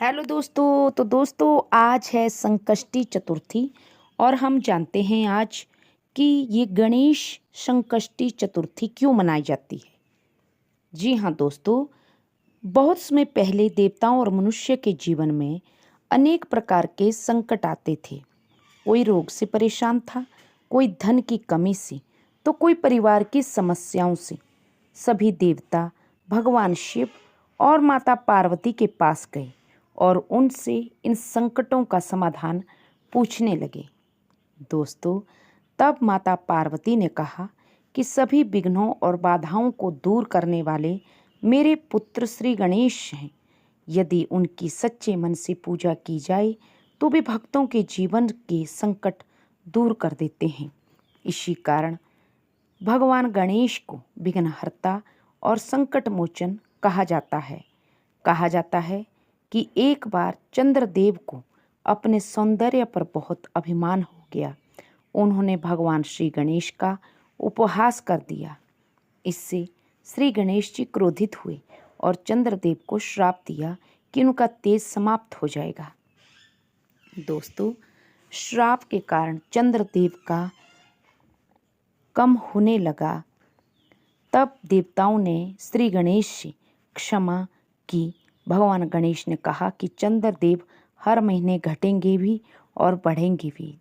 Hello दोस्तों। तो दोस्तों आज है संकष्टी चतुर्थी और हम जानते हैं आज कि ये गणेश संकष्टी चतुर्थी क्यों मनाई जाती है। जी हाँ दोस्तों, बहुत समय पहले देवताओं और मनुष्य के जीवन में अनेक प्रकार के संकट आते थे। कोई रोग से परेशान था, कोई धन की कमी से, तो कोई परिवार की समस्याओं से। सभी देवता भगवान शिव और माता पार्वती के पास गए और उनसे इन संकटों का समाधान पूछने लगे। दोस्तों, तब माता पार्वती ने कहा कि सभी विघ्नों और बाधाओं को दूर करने वाले मेरे पुत्र श्री गणेश हैं। यदि उनकी सच्चे मन से पूजा की जाए तो वे भक्तों के जीवन के संकट दूर कर देते हैं। इसी कारण भगवान गणेश को विघ्नहर्ता और संकट मोचन कहा जाता है। कहा जाता है कि एक बार चंद्रदेव को अपने सौंदर्य पर बहुत अभिमान हो गया। उन्होंने भगवान श्री गणेश का उपहास कर दिया। इससे श्री गणेश जी क्रोधित हुए और चंद्रदेव को श्राप दिया कि उनका तेज समाप्त हो जाएगा। दोस्तों, श्राप के कारण चंद्रदेव का कम होने लगा। तब देवताओं ने श्री गणेश से क्षमा की। भगवान गणेश ने कहा कि चंद्रदेव हर महीने घटेंगे भी और बढ़ेंगे भी,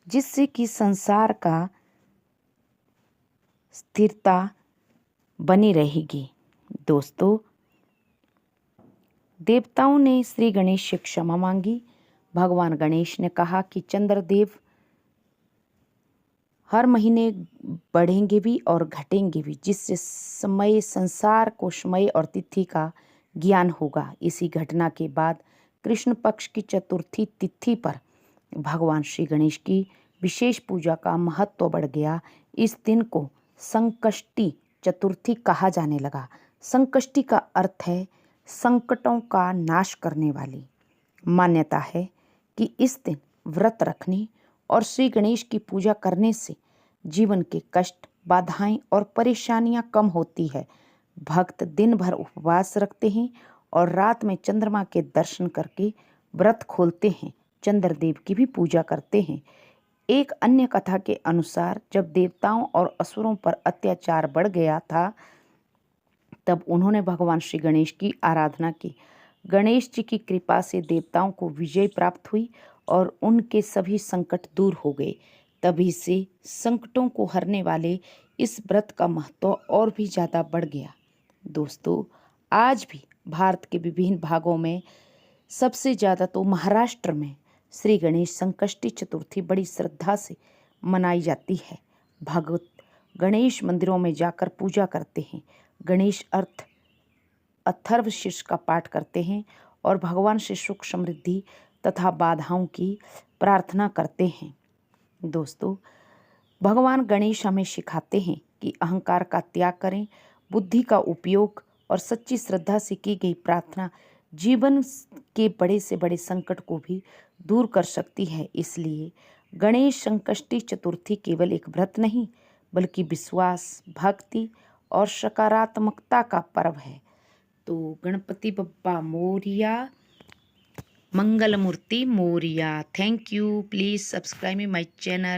जिससे कि संसार का स्थिरता बनी रहेगी। दोस्तों, देवताओं ने श्री गणेश से क्षमा मांगी। भगवान गणेश ने कहा कि चंद्रदेव हर महीने बढ़ेंगे भी और घटेंगे भी, जिससे संसार को समय और तिथि का ज्ञान होगा। इसी घटना के बाद कृष्ण पक्ष की चतुर्थी तिथि पर भगवान श्री गणेश की विशेष पूजा का महत्व बढ़ गया। इस दिन को संकष्टी चतुर्थी कहा जाने लगा। संकष्टी का अर्थ है संकटों का नाश करने वाली। मान्यता है कि इस दिन व्रत रखने और श्री गणेश की पूजा करने से जीवन के कष्ट, बाधाएं और परेशानियां कम होती है। भक्त दिन भर उपवास रखते हैं और रात में चंद्रमा के दर्शन करके व्रत खोलते हैं। चंद्रदेव की भी पूजा करते हैं। एक अन्य कथा के अनुसार जब देवताओं और असुरों पर अत्याचार बढ़ गया था, तब उन्होंने भगवान श्री गणेश की आराधना की। गणेश जी की कृपा से देवताओं को विजय प्राप्त हुई और उनके सभी संकट दूर हो गए। तभी से संकटों को हरने वाले इस व्रत का महत्व और भी ज़्यादा बढ़ गया। दोस्तों, आज भी भारत के विभिन्न भागों में, सबसे ज़्यादा तो महाराष्ट्र में, श्री गणेश संकष्टी चतुर्थी बड़ी श्रद्धा से मनाई जाती है। भगत गणेश मंदिरों में जाकर पूजा करते हैं। गणेश अथर्वशीर्ष का पाठ करते हैं और भगवान से सुख समृद्धि तथा बाधाओं की प्रार्थना करते हैं। दोस्तों, भगवान गणेश हमें सिखाते हैं कि अहंकार का त्याग करें। बुद्धि का उपयोग और सच्ची श्रद्धा से की गई प्रार्थना जीवन के बड़े से बड़े संकट को भी दूर कर सकती है। इसलिए गणेश संकष्टी चतुर्थी केवल एक व्रत नहीं, बल्कि विश्वास, भक्ति और सकारात्मकता का पर्व है। तो गणपति बप्पा मोरिया, मंगल मूर्ति Morya. Thank you. Please subscribe my channel.